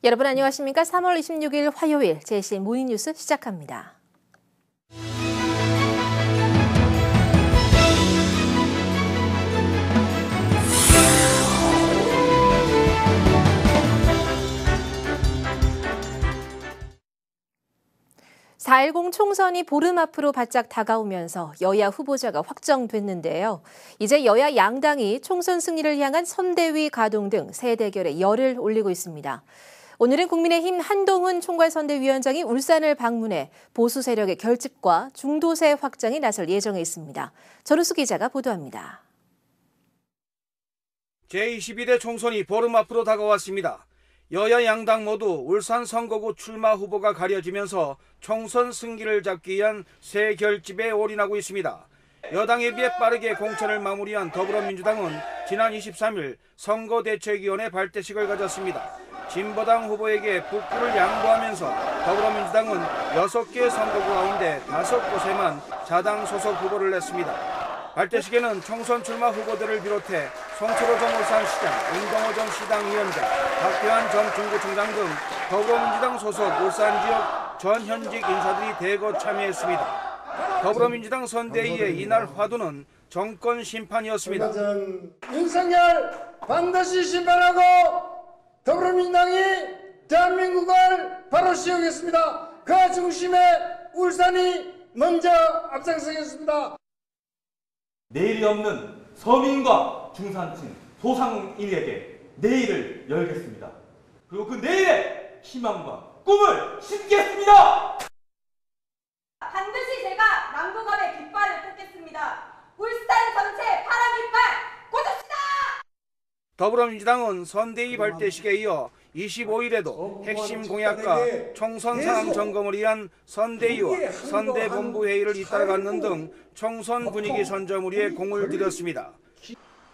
여러분 안녕하십니까? 3월 26일 화요일 JCN 모닝뉴스 시작합니다. (4.10) 총선이 보름 앞으로 바짝 다가오면서 여야 후보자가 확정됐는데요. 이제 여야 양당이 총선 승리를 향한 선대위 가동 등 새 대결에 열을 올리고 있습니다. 오늘은 국민의힘 한동훈 총괄선대위원장이 울산을 방문해 보수 세력의 결집과 중도세 확장에 나설 예정에 있습니다. 전우수 기자가 보도합니다. 제21대 총선이 보름 앞으로 다가왔습니다. 여야 양당 모두 울산 선거구 출마 후보가 가려지면서 총선 승기를 잡기 위한 새 결집에 올인하고 있습니다. 여당에 비해 빠르게 공천을 마무리한 더불어민주당은 지난 23일 선거대책위원회 발대식을 가졌습니다. 진보당 후보에게 북구를 양보하면서 더불어민주당은 6개 선거구 가운데 5곳에만 자당 소속 후보를 냈습니다. 발대식에는 총선 출마 후보들을 비롯해 송철호 전 울산시장, 윤동호 전 시당위원장, 박태환 전 중구청장 등 더불어민주당 소속 울산 지역 전 현직 인사들이 대거 참여했습니다. 더불어민주당 선대위의 이날 화두는 정권 심판이었습니다. 윤석열 반드시 심판하고 더불어민주당이 대한민국을 바로 세우겠습니다. 그 중심에 울산이 먼저 앞장서겠습니다. 내일이 없는 서민과 중산층, 소상인에게 내일을 열겠습니다. 그리고 그 내일의 희망과 꿈을 심겠습니다. 반드시 제가 남부갑의 깃발을 꽂겠습니다. 울산 전체 파란 깃발 꽂읍시다. 더불어민주당은 선대위 발대식에 이어 25일에도 핵심 공약과 총선 상황 점검을 위한 선대위와 선대본부 회의를 잇따라 갖는 등 총선 분위기 선점우리에 공을 들였습니다.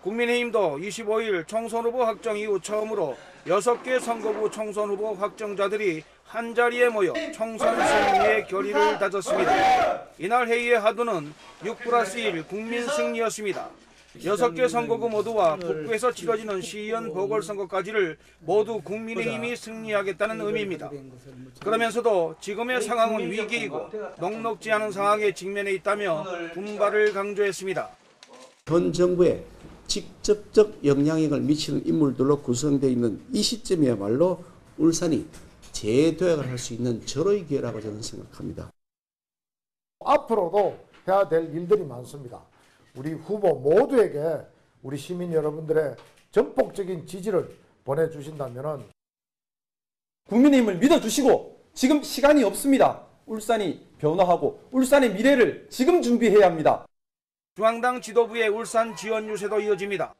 국민의힘도 25일 총선 후보 확정 이후 처음으로 6개 선거구 총선 후보 확정자들이 한자리에 모여 총선 승리의 결의를 다졌습니다. 이날 회의의 하두는 6+1 국민 승리였습니다. 6개 선거구 모두와 북부에서 치러지는 시의원 보궐선거까지를 모두 국민의힘이 승리하겠다는 의미입니다. 그러면서도 지금의 상황은 위기이고 녹록지 않은 상황에 직면해 있다며 분발을 강조했습니다. 현 정부에 직접적 영향력을 미치는 인물들로 구성되어 있는 이 시점이야말로 울산이 재도약을 할 수 있는 절호의 기회라고 저는 생각합니다. 앞으로도 해야 될 일들이 많습니다. 우리 후보 모두에게 우리 시민 여러분들의 전폭적인 지지를 보내주신다면 국민의힘을 믿어주시고 지금 시간이 없습니다. 울산이 변화하고 울산의 미래를 지금 준비해야 합니다. 중앙당 지도부의 울산 지원 유세도 이어집니다.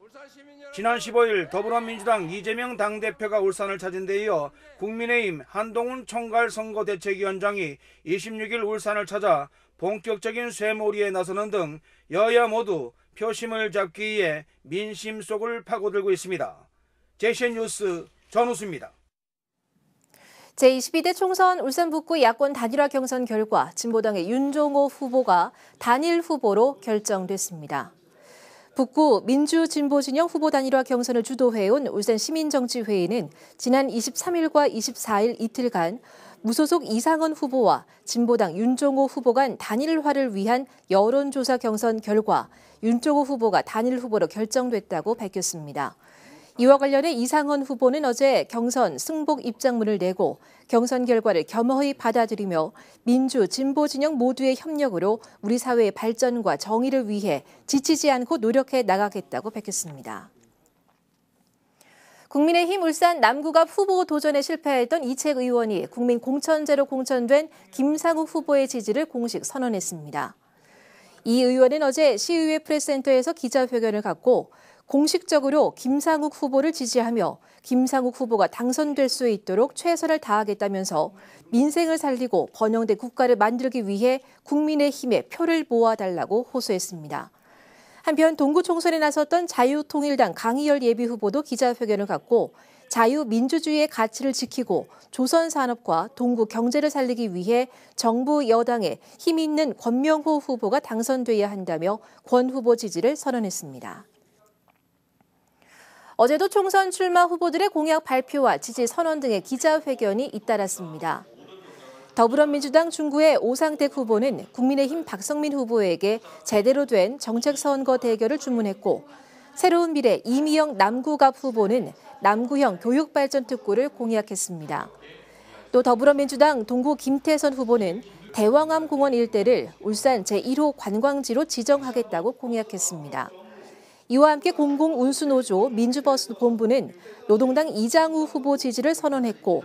지난 15일 더불어민주당 이재명 당대표가 울산을 찾은 데 이어 국민의힘 한동훈 총괄선거대책위원장이 26일 울산을 찾아 본격적인 쇠몰이에 나서는 등 여야 모두 표심을 잡기 위해 민심 속을 파고들고 있습니다. JCN 뉴스 전우수입니다. 제22대 총선 울산 북구 야권 단일화 경선 결과 진보당의 윤종호 후보가 단일 후보로 결정됐습니다. 북구 민주진보진영 후보 단일화 경선을 주도해온 울산시민정치회의는 지난 23일과 24일 이틀간 무소속 이상원 후보와 진보당 윤종호 후보 간 단일화를 위한 여론조사 경선 결과 윤종호 후보가 단일 후보로 결정됐다고 밝혔습니다. 이와 관련해 이상원 후보는 어제 경선 승복 입장문을 내고 경선 결과를 겸허히 받아들이며 민주, 진보 진영 모두의 협력으로 우리 사회의 발전과 정의를 위해 지치지 않고 노력해 나가겠다고 밝혔습니다. 국민의힘 울산 남구갑 후보 도전에 실패했던 이채 의원이 국민 공천제로 공천된 김상욱 후보의 지지를 공식 선언했습니다. 이 의원은 어제 시의회 프레스센터에서 기자회견을 갖고 공식적으로 김상욱 후보를 지지하며 김상욱 후보가 당선될 수 있도록 최선을 다하겠다면서 민생을 살리고 번영된 국가를 만들기 위해 국민의힘에 표를 모아달라고 호소했습니다. 한편 동구 총선에 나섰던 자유통일당 강희열 예비후보도 기자회견을 갖고 자유민주주의의 가치를 지키고 조선산업과 동구 경제를 살리기 위해 정부 여당에 힘 있는 권명호 후보가 당선돼야 한다며 권 후보 지지를 선언했습니다. 어제도 총선 출마 후보들의 공약 발표와 지지 선언 등의 기자회견이 잇따랐습니다. 더불어민주당 중구의 오상택 후보는 국민의힘 박성민 후보에게 제대로 된 정책선거 대결을 주문했고, 새로운 미래 이미영 남구갑 후보는 남구형 교육발전특구를 공약했습니다. 또 더불어민주당 동구 김태선 후보는 대왕암공원 일대를 울산 제1호 관광지로 지정하겠다고 공약했습니다. 이와 함께 공공운수노조 민주버스 본부는 노동당 이장우 후보 지지를 선언했고,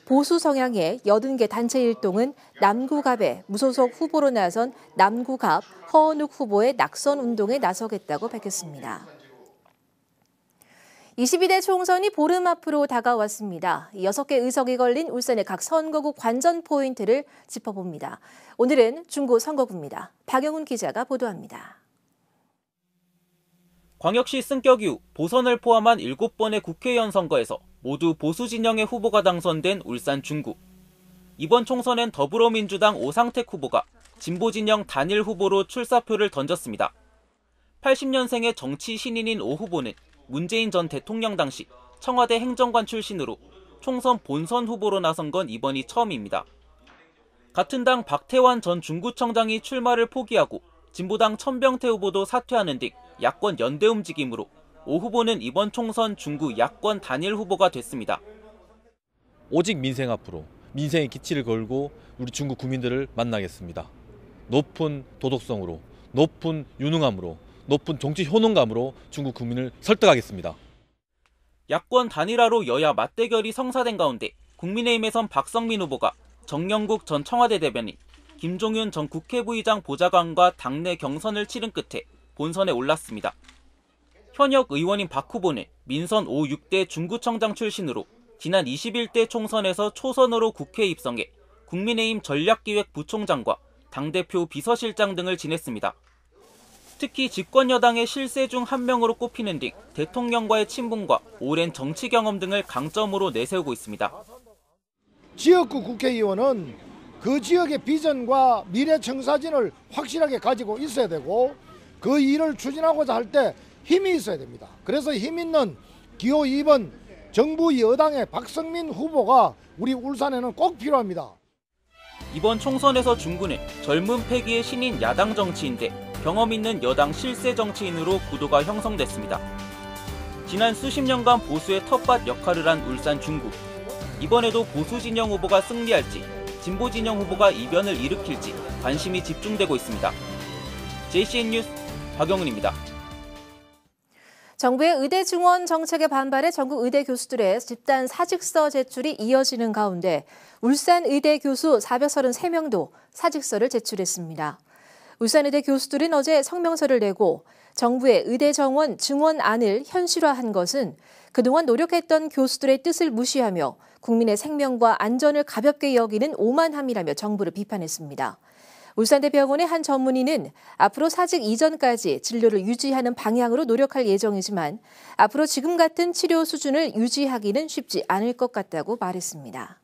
보수 성향의 80개 단체 일동은 남구갑의 무소속 후보로 나선 남구갑 허은욱 후보의 낙선 운동에 나서겠다고 밝혔습니다. 22대 총선이 보름 앞으로 다가왔습니다. 6개 의석이 걸린 울산의 각 선거구 관전 포인트를 짚어봅니다. 오늘은 중구 선거구입니다. 박영훈 기자가 보도합니다. 광역시 승격 이후 보선을 포함한 7번의 국회의원 선거에서 모두 보수 진영의 후보가 당선된 울산 중구. 이번 총선엔 더불어민주당 오상택 후보가 진보 진영 단일 후보로 출사표를 던졌습니다. 80년생의 정치 신인인 오 후보는 문재인 전 대통령 당시 청와대 행정관 출신으로 총선 본선 후보로 나선 건 이번이 처음입니다. 같은 당 박태환 전 중구청장이 출마를 포기하고 진보당 천병태 후보도 사퇴하는 등 야권 연대 움직임으로 오 후보는 이번 총선 중구 야권 단일 후보가 됐습니다. 오직 민생 앞으로 민생의 기치를 걸고 우리 중구 구민들을 만나겠습니다. 높은 도덕성으로, 높은 유능함으로, 높은 정치 효능감으로 중구 구민을 설득하겠습니다. 야권 단일화로 여야 맞대결이 성사된 가운데 국민의힘에선 박성민 후보가 정영국 전 청와대 대변인, 김종윤 전 국회부의장 보좌관과 당내 경선을 치른 끝에 본선에 올랐습니다. 현역 의원인 박 후보는 민선 5, 6대 중구청장 출신으로 지난 21대 총선에서 초선으로 국회에 입성해 국민의힘 전략기획부총장과 당대표 비서실장 등을 지냈습니다. 특히 집권여당의 실세 중 한 명으로 꼽히는 등 대통령과의 친분과 오랜 정치 경험 등을 강점으로 내세우고 있습니다. 지역구 국회의원은 그 지역의 비전과 미래 청사진을 확실하게 가지고 있어야 되고, 그 일을 추진하고자 할 때 힘이 있어야 됩니다. 그래서 힘 있는 기호 2번 정부 여당의 박성민 후보가 우리 울산에는 꼭 필요합니다. 이번 총선에서 중구는 젊은 패기의 신인 야당 정치인데 경험 있는 여당 실세 정치인으로 구도가 형성됐습니다. 지난 수십 년간 보수의 텃밭 역할을 한 울산 중구. 이번에도 보수 진영 후보가 승리할지 진보 진영 후보가 이변을 일으킬지 관심이 집중되고 있습니다. JCN 뉴스 박영훈입니다. 정부의 의대 증원 정책에 반발해 전국 의대 교수들의 집단 사직서 제출이 이어지는 가운데 울산 의대 교수 433명도 사직서를 제출했습니다. 울산의대 교수들은 어제 성명서를 내고 정부의 의대 정원 증원안을 현실화한 것은 그동안 노력했던 교수들의 뜻을 무시하며 국민의 생명과 안전을 가볍게 여기는 오만함이라며 정부를 비판했습니다. 울산대병원의 한 전문의는 앞으로 사직 이전까지 진료를 유지하는 방향으로 노력할 예정이지만 앞으로 지금 같은 치료 수준을 유지하기는 쉽지 않을 것 같다고 말했습니다.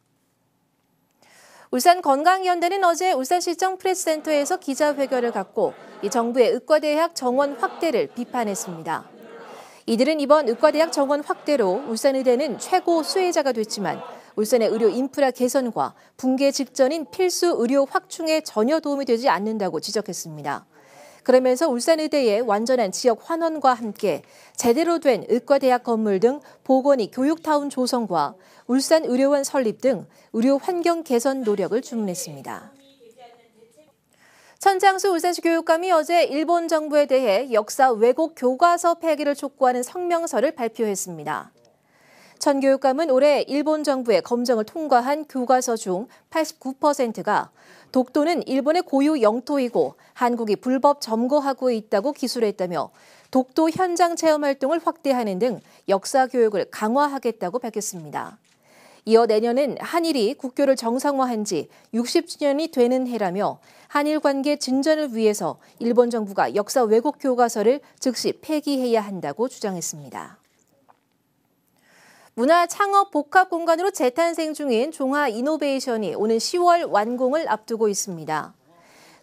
울산건강연대는 어제 울산시청 프레스센터에서 기자회견을 갖고 이 정부의 의과대학 정원 확대를 비판했습니다. 이들은 이번 의과대학 정원 확대로 울산의대는 최고 수혜자가 됐지만 울산의 의료 인프라 개선과 붕괴 직전인 필수 의료 확충에 전혀 도움이 되지 않는다고 지적했습니다. 그러면서 울산의대의 완전한 지역 환원과 함께 제대로 된 의과대학 건물 등 보건의 교육타운 조성과 울산의료원 설립 등 의료 환경 개선 노력을 주문했습니다. 천장수 울산시 교육감이 어제 일본 정부에 대해 역사 왜곡 교과서 폐기를 촉구하는 성명서를 발표했습니다. 천 교육감은 올해 일본 정부의 검정을 통과한 교과서 중 89%가 독도는 일본의 고유 영토이고 한국이 불법 점거하고 있다고 기술했다며 독도 현장 체험 활동을 확대하는 등 역사 교육을 강화하겠다고 밝혔습니다. 이어 내년은 한일이 국교를 정상화한 지 60주년이 되는 해라며 한일 관계 진전을 위해서 일본 정부가 역사 왜곡 교과서를 즉시 폐기해야 한다고 주장했습니다. 문화 창업 복합 공간으로 재탄생 중인 종화 이노베이션이 오는 10월 완공을 앞두고 있습니다.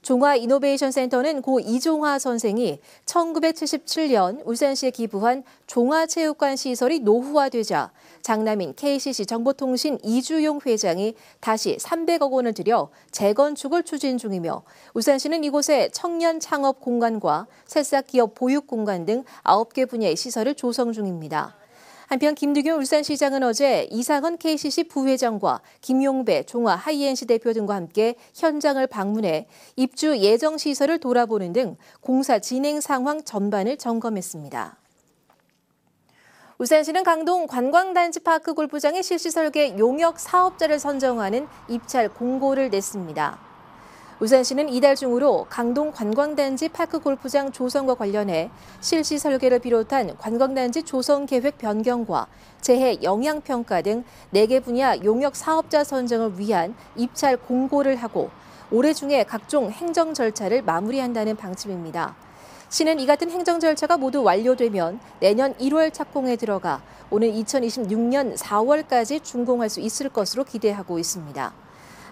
종화이노베이션센터는 고 이종화 선생이 1977년 울산시에 기부한 종화체육관 시설이 노후화되자 장남인 KCC 정보통신 이주용 회장이 다시 300억 원을 들여 재건축을 추진 중이며 울산시는 이곳에 청년 창업 공간과 새싹 기업 보육 공간 등 9개 분야의 시설을 조성 중입니다. 한편 김두균 울산시장은 어제 이상헌 KCC 부회장과 김용배 종화 하이엔시 대표 등과 함께 현장을 방문해 입주 예정 시설을 돌아보는 등 공사 진행 상황 전반을 점검했습니다. 울산시는 강동 관광단지 파크 골프장의 실시 설계 용역 사업자를 선정하는 입찰 공고를 냈습니다. 울산시는 이달 중으로 강동 관광단지 파크 골프장 조성과 관련해 실시 설계를 비롯한 관광단지 조성 계획 변경과 재해 영향평가 등 4개 분야 용역 사업자 선정을 위한 입찰 공고를 하고 올해 중에 각종 행정 절차를 마무리한다는 방침입니다. 시는 이 같은 행정 절차가 모두 완료되면 내년 1월 착공에 들어가 오는 2026년 4월까지 준공할 수 있을 것으로 기대하고 있습니다.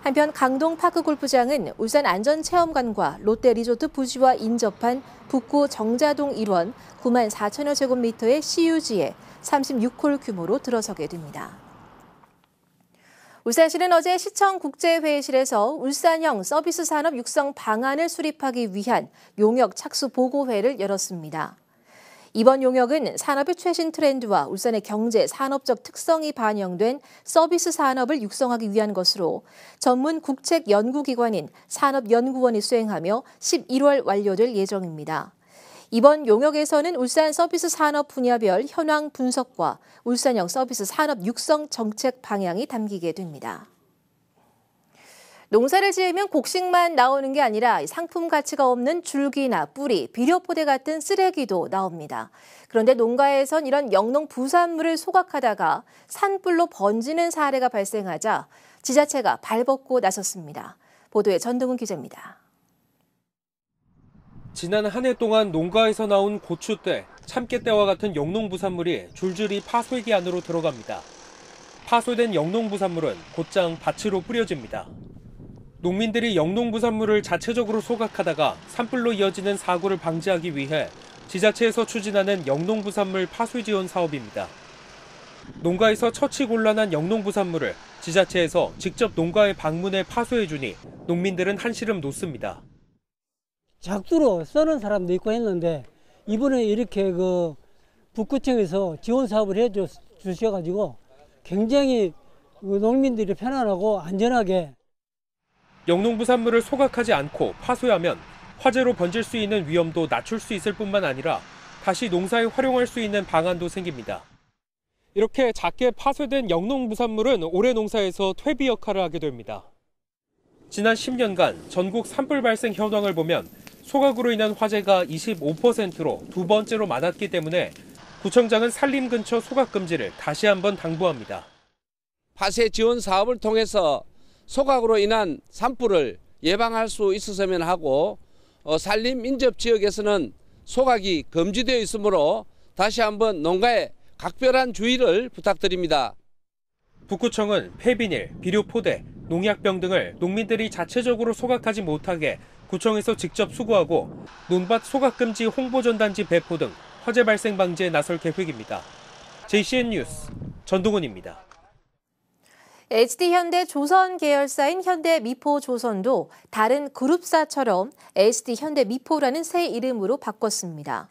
한편 강동 파크 골프장은 울산 안전체험관과 롯데리조트 부지와 인접한 북구 정자동 1원 9만 4천여 제곱미터의 CU지에 36홀 규모로 들어서게 됩니다. 울산시는 어제 시청 국제회의실에서 울산형 서비스 산업 육성 방안을 수립하기 위한 용역 착수 보고회를 열었습니다. 이번 용역은 산업의 최신 트렌드와 울산의 경제, 산업적 특성이 반영된 서비스 산업을 육성하기 위한 것으로 전문 국책 연구기관인 산업연구원이 수행하며 11월 완료될 예정입니다. 이번 용역에서는 울산 서비스 산업 분야별 현황 분석과 울산형 서비스 산업 육성 정책 방향이 담기게 됩니다. 농사를 지으면 곡식만 나오는 게 아니라 상품 가치가 없는 줄기나 뿌리, 비료포대 같은 쓰레기도 나옵니다. 그런데 농가에선 이런 영농 부산물을 소각하다가 산불로 번지는 사례가 발생하자 지자체가 발벗고 나섰습니다. 보도에 전동훈 기자입니다. 지난 한 해 동안 농가에서 나온 고추대, 참깨대와 같은 영농부산물이 줄줄이 파쇄기 안으로 들어갑니다. 파쇄된 영농부산물은 곧장 밭으로 뿌려집니다. 농민들이 영농부산물을 자체적으로 소각하다가 산불로 이어지는 사고를 방지하기 위해 지자체에서 추진하는 영농부산물 파쇄 지원 사업입니다. 농가에서 처치 곤란한 영농부산물을 지자체에서 직접 농가에 방문해 파쇄해주니 농민들은 한시름 놓습니다. 작두로 써는 사람도 있고 했는데 이번에 이렇게 북구청에서 지원 사업을 해주셔가지고 굉장히 농민들이 편안하고 안전하게 영농부산물을 소각하지 않고 파쇄하면 화재로 번질 수 있는 위험도 낮출 수 있을 뿐만 아니라 다시 농사에 활용할 수 있는 방안도 생깁니다. 이렇게 작게 파쇄된 영농부산물은 올해 농사에서 퇴비 역할을 하게 됩니다. 지난 10년간 전국 산불 발생 현황을 보면 소각으로 인한 화재가 25%로 두 번째로 많았기 때문에 구청장은 산림 근처 소각 금지를 다시 한번 당부합니다. 파쇄 지원 사업을 통해서 소각으로 인한 산불을 예방할 수 있었으면 하고 산림 인접 지역에서는 소각이 금지되어 있으므로 다시 한번 농가에 각별한 주의를 부탁드립니다. 북구청은 폐비닐, 비료포대, 농약병 등을 농민들이 자체적으로 소각하지 못하게 구청에서 직접 수거하고 논밭 소각금지 홍보전단지 배포 등 화재 발생 방지에 나설 계획입니다. JCN 뉴스 전동훈입니다. HD현대 조선 계열사인 현대미포조선도 다른 그룹사처럼 HD현대미포라는 새 이름으로 바꿨습니다.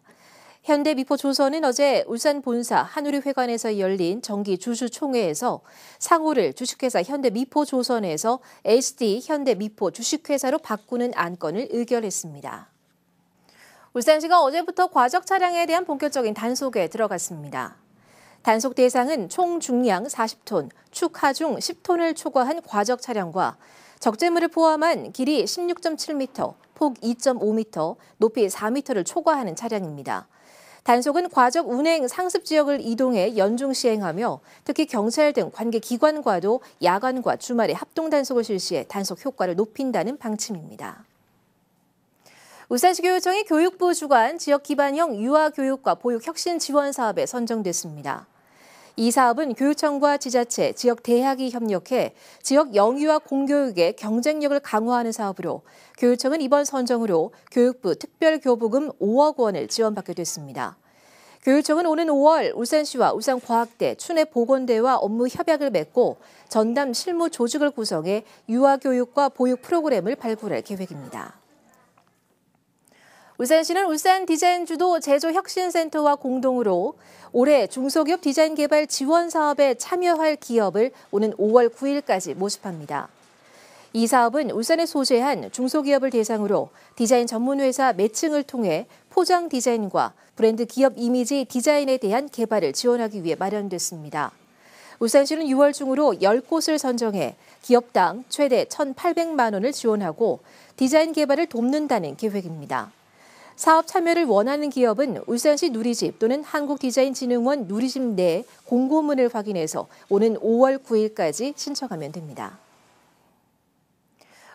현대미포조선은 어제 울산 본사 한우리회관에서 열린 정기 주주총회에서 상호를 주식회사 현대미포조선에서 HD현대미포 주식회사로 바꾸는 안건을 의결했습니다. 울산시가 어제부터 과적 차량에 대한 본격적인 단속에 들어갔습니다. 단속 대상은 총 중량 40톤, 축 하중 10톤을 초과한 과적 차량과 적재물을 포함한 길이 16.7m, 폭 2.5m, 높이 4m를 초과하는 차량입니다. 단속은 과적 운행 상습 지역을 이동해 연중 시행하며 특히 경찰 등 관계 기관과도 야간과 주말에 합동 단속을 실시해 단속 효과를 높인다는 방침입니다. 울산시 교육청이 교육부 주관 지역 기반형 유아 교육과 보육 혁신 지원 사업에 선정됐습니다. 이 사업은 교육청과 지자체, 지역 대학이 협력해 지역 영유아 공교육의 경쟁력을 강화하는 사업으로 교육청은 이번 선정으로 교육부 특별교부금 5억 원을 지원받게 됐습니다. 교육청은 오는 5월 울산시와 울산과학대, 춘해보건대와 업무 협약을 맺고 전담 실무 조직을 구성해 유아교육과 보육 프로그램을 발굴할 계획입니다. 울산시는 울산 디자인주도 제조혁신센터와 공동으로 올해 중소기업 디자인 개발 지원 사업에 참여할 기업을 오는 5월 9일까지 모집합니다. 이 사업은 울산에 소재한 중소기업을 대상으로 디자인 전문회사 매칭을 통해 포장 디자인과 브랜드 기업 이미지 디자인에 대한 개발을 지원하기 위해 마련됐습니다. 울산시는 6월 중으로 10곳을 선정해 기업당 최대 1,800만 원을 지원하고 디자인 개발을 돕는다는 계획입니다. 사업 참여를 원하는 기업은 울산시 누리집 또는 한국디자인진흥원 누리집 내 공고문을 확인해서 오는 5월 9일까지 신청하면 됩니다.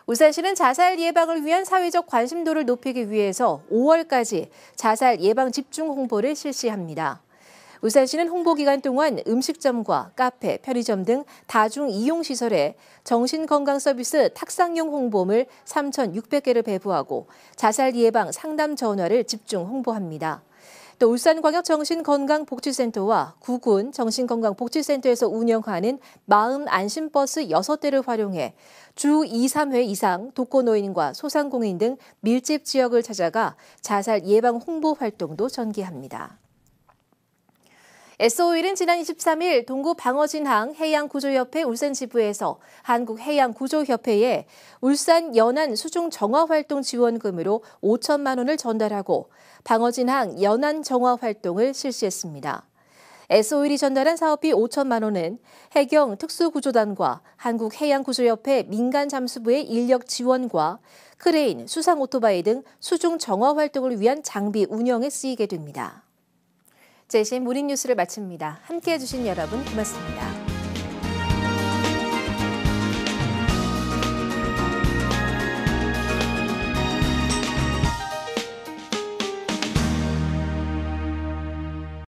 울산시는 자살 예방을 위한 사회적 관심도를 높이기 위해서 5월까지 자살 예방 집중 홍보를 실시합니다. 울산시는 홍보 기간 동안 음식점과 카페, 편의점 등 다중 이용시설에 정신건강 서비스 탁상용 홍보물 3,600개를 배부하고 자살 예방 상담 전화를 집중 홍보합니다. 또 울산광역정신건강복지센터와 구군 정신건강복지센터에서 운영하는 마음 안심버스 6대를 활용해 주 2, 3회 이상 독거노인과 소상공인 등 밀집 지역을 찾아가 자살 예방 홍보 활동도 전개합니다. SO일은 지난 23일 동구 방어진항 해양구조협회 울산지부에서 한국해양구조협회에 울산 연안 수중 정화활동 지원금으로 5천만 원을 전달하고 방어진항 연안 정화활동을 실시했습니다. SO일이 전달한 사업비 5천만 원은 해경 특수구조단과 한국해양구조협회 민간잠수부의 인력 지원과 크레인, 수상 오토바이 등 수중 정화활동을 위한 장비 운영에 쓰이게 됩니다. 제시의 모닝뉴스를 마칩니다. 함께해 주신 여러분 고맙습니다.